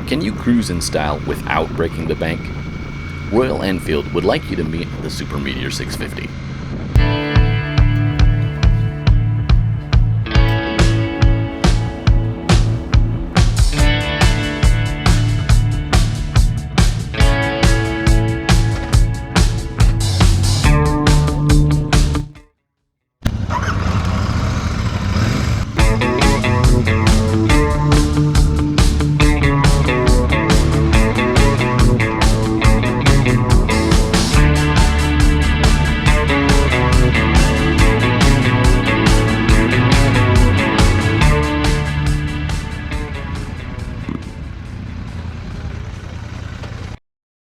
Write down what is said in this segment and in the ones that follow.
Can you cruise in style without breaking the bank? Royal Enfield would like you to meet the Super Meteor 650.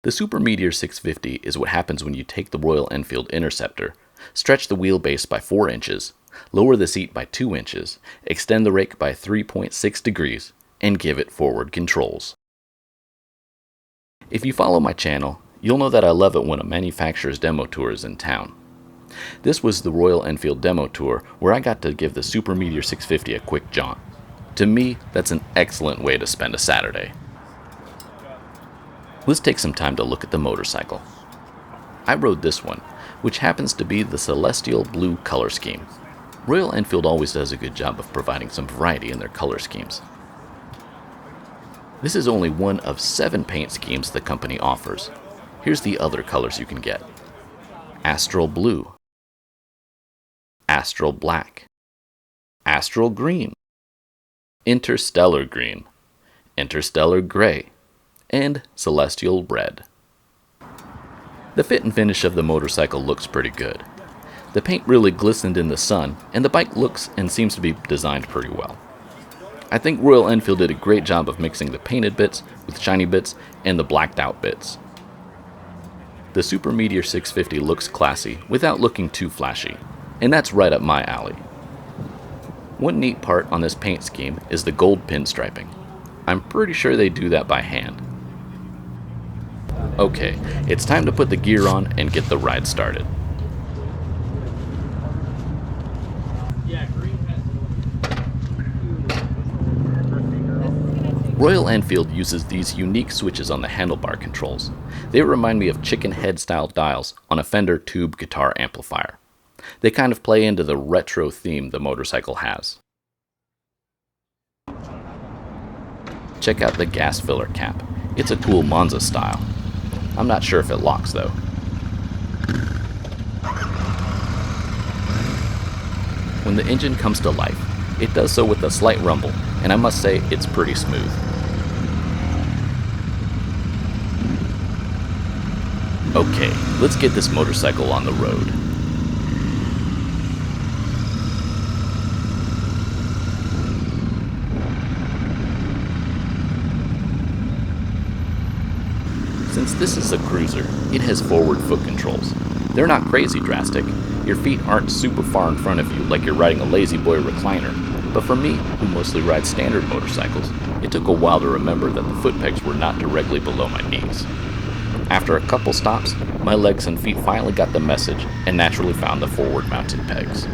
The Super Meteor 650 is what happens when you take the Royal Enfield Interceptor, stretch the wheelbase by 4 inches, lower the seat by 2 inches, extend the rake by 3.6 degrees, and give it forward controls. If you follow my channel, you'll know that I love it when a manufacturer's demo tour is in town. This was the Royal Enfield demo tour where I got to give the Super Meteor 650 a quick jaunt. To me, that's an excellent way to spend a Saturday. Let's take some time to look at the motorcycle. I rode this one, which happens to be the celestial blue color scheme. Royal Enfield always does a good job of providing some variety in their color schemes. This is only one of 7 paint schemes the company offers. Here's the other colors you can get: Astral Blue, Astral Black, Astral Green, Interstellar Green, Interstellar Gray, and Celestial Red. The fit and finish of the motorcycle looks pretty good. The paint really glistened in the sun, and the bike looks and seems to be designed pretty well. I think Royal Enfield did a great job of mixing the painted bits with shiny bits and the blacked out bits. The Super Meteor 650 looks classy without looking too flashy, and that's right up my alley. One neat part on this paint scheme is the gold pinstriping. I'm pretty sure they do that by hand. Okay, it's time to put the gear on and get the ride started. Royal Enfield uses these unique switches on the handlebar controls. They remind me of chicken head style dials on a Fender tube guitar amplifier. They kind of play into the retro theme the motorcycle has. Check out the gas filler cap. It's a cool Monza style. I'm not sure if it locks though. When the engine comes to life, it does so with a slight rumble, and I must say it's pretty smooth. Okay, let's get this motorcycle on the road. Since this is a cruiser, it has forward foot controls. They're not crazy drastic. Your feet aren't super far in front of you like you're riding a lazy boy recliner. But for me, who mostly rides standard motorcycles, it took a while to remember that the foot pegs were not directly below my knees. After a couple stops, my legs and feet finally got the message and naturally found the forward mounted pegs.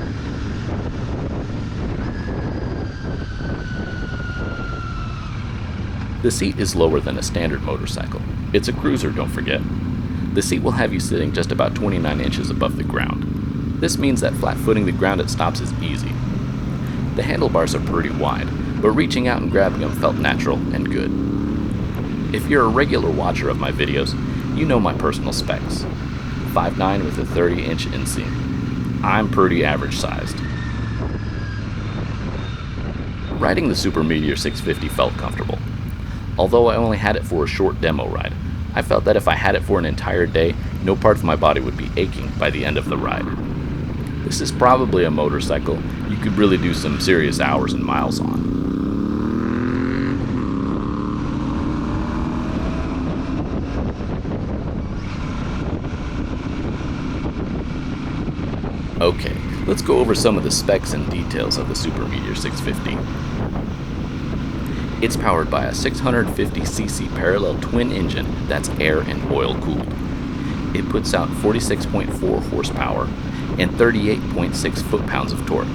The seat is lower than a standard motorcycle. It's a cruiser, don't forget. The seat will have you sitting just about 29 inches above the ground. This means that flat-footing the ground at stops is easy. The handlebars are pretty wide, but reaching out and grabbing them felt natural and good. If you're a regular watcher of my videos, you know my personal specs. 5'9" with a 30-inch inseam. I'm pretty average sized. Riding the Super Meteor 650 felt comfortable. Although I only had it for a short demo ride, I felt that if I had it for an entire day, no part of my body would be aching by the end of the ride. This is probably a motorcycle you could really do some serious hours and miles on. Okay, let's go over some of the specs and details of the Super Meteor 650. It's powered by a 650cc parallel twin engine that's air and oil cooled. It puts out 46.4 horsepower and 38.6 foot-pounds of torque.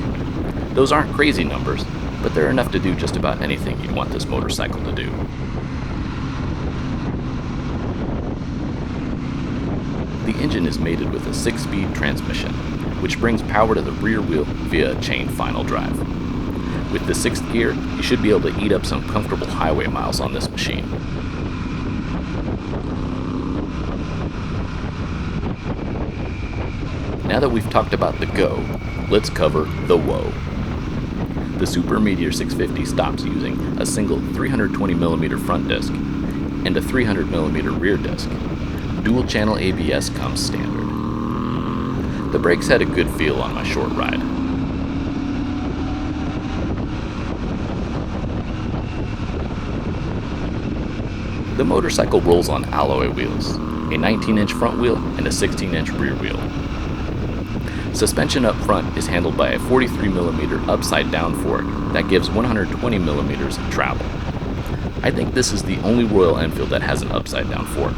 Those aren't crazy numbers, but they're enough to do just about anything you'd want this motorcycle to do. The engine is mated with a 6-speed transmission, which brings power to the rear wheel via a chain final drive. With the 6th gear, you should be able to eat up some comfortable highway miles on this machine. Now that we've talked about the go, let's cover the woe. The Super Meteor 650 stops using a single 320mm front disc and a 300mm rear disc. Dual channel ABS comes standard. The brakes had a good feel on my short ride. The motorcycle rolls on alloy wheels, a 19-inch front wheel and a 16-inch rear wheel. Suspension up front is handled by a 43mm upside down fork that gives 120mm of travel. I think this is the only Royal Enfield that has an upside down fork.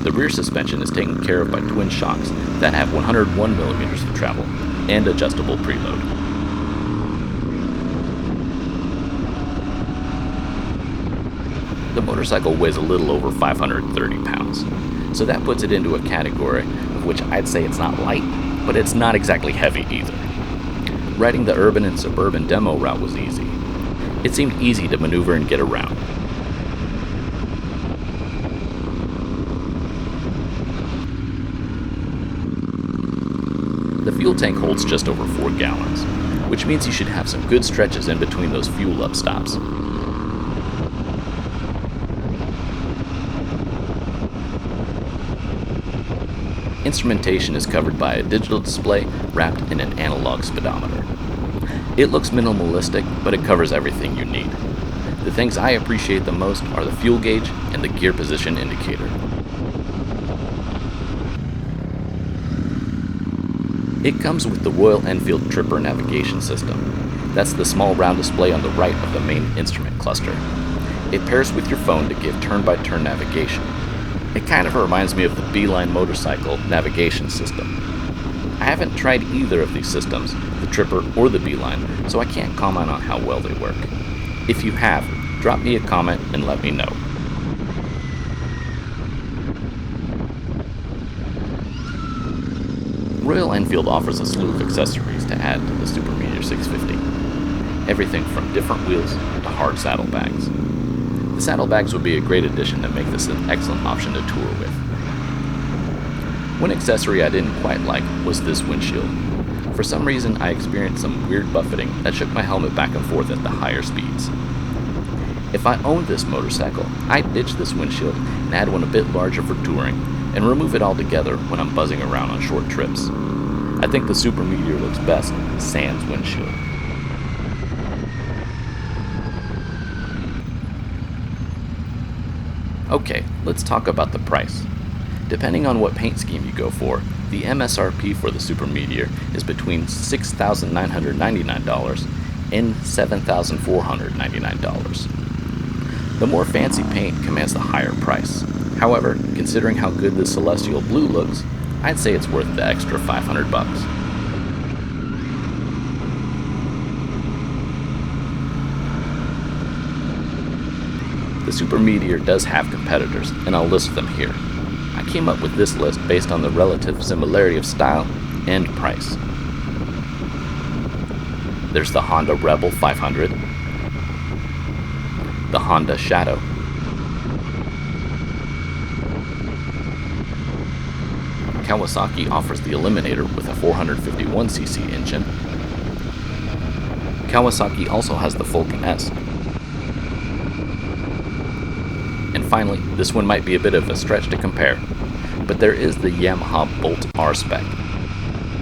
The rear suspension is taken care of by twin shocks that have 101mm of travel and adjustable preload. The motorcycle weighs a little over 530 pounds, so that puts it into a category of which I'd say it's not light, but it's not exactly heavy either. Riding the urban and suburban demo route was easy. It seemed easy to maneuver and get around. The fuel tank holds just over 4 gallons, which means you should have some good stretches in between those fuel up stops. Instrumentation is covered by a digital display wrapped in an analog speedometer. It looks minimalistic, but it covers everything you need. The things I appreciate the most are the fuel gauge and the gear position indicator. It comes with the Royal Enfield Tripper navigation system. That's the small round display on the right of the main instrument cluster. It pairs with your phone to give turn-by-turn navigation. It kind of reminds me of the Beeline motorcycle navigation system. I haven't tried either of these systems, the Tripper or the Beeline, so I can't comment on how well they work. If you have, drop me a comment and let me know. Royal Enfield offers a slew of accessories to add to the Super Meteor 650. Everything from different wheels to hard saddlebags. The saddlebags would be a great addition to make this an excellent option to tour with. One accessory I didn't quite like was this windshield. For some reason, I experienced some weird buffeting that shook my helmet back and forth at the higher speeds. If I owned this motorcycle, I'd ditch this windshield and add one a bit larger for touring and remove it altogether when I'm buzzing around on short trips. I think the Super Meteor looks best sans windshield. Okay, let's talk about the price. Depending on what paint scheme you go for, the MSRP for the Super Meteor is between $6,999 and $7,499. The more fancy paint commands the higher price. However, considering how good the Celestial Blue looks, I'd say it's worth the extra $500. The Super Meteor does have competitors, and I'll list them here. I came up with this list based on the relative similarity of style and price. There's the Honda Rebel 500, the Honda Shadow, Kawasaki offers the Eliminator with a 451cc engine. Kawasaki also has the Falcon S. And finally, this one might be a bit of a stretch to compare, but there is the Yamaha Bolt R Spec.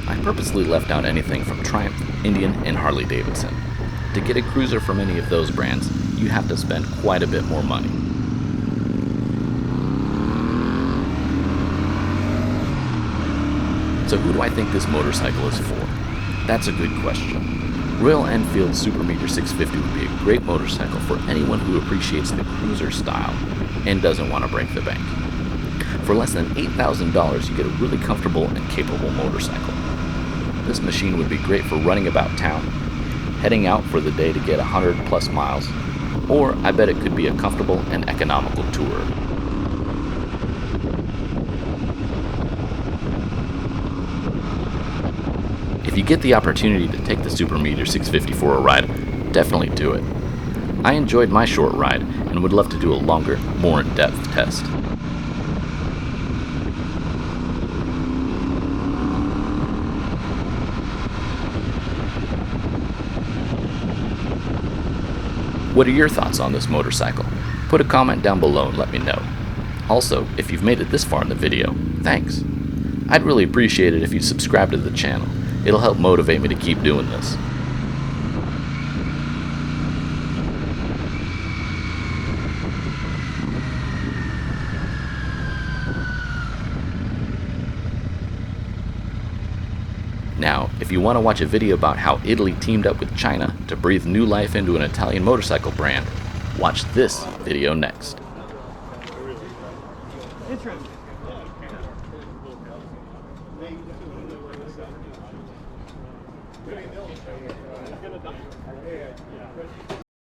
I purposely left out anything from Triumph, Indian, and Harley Davidson. To get a cruiser from any of those brands, you have to spend quite a bit more money. So who do I think this motorcycle is for? That's a good question. Royal Enfield Super Meteor 650 would be a great motorcycle for anyone who appreciates the cruiser style and doesn't want to break the bank. For less than $8,000, you get a really comfortable and capable motorcycle. This machine would be great for running about town, heading out for the day to get 100 plus miles, or I bet it could be a comfortable and economical tourer. If you get the opportunity to take the Super Meteor 650 for a ride, definitely do it. I enjoyed my short ride and would love to do a longer, more in-depth test. What are your thoughts on this motorcycle? Put a comment down below and let me know. Also, if you've made it this far in the video, thanks. I'd really appreciate it if you'd subscribe to the channel. It'll help motivate me to keep doing this. Now, if you want to watch a video about how Italy teamed up with China to breathe new life into an Italian motorcycle brand, watch this video next.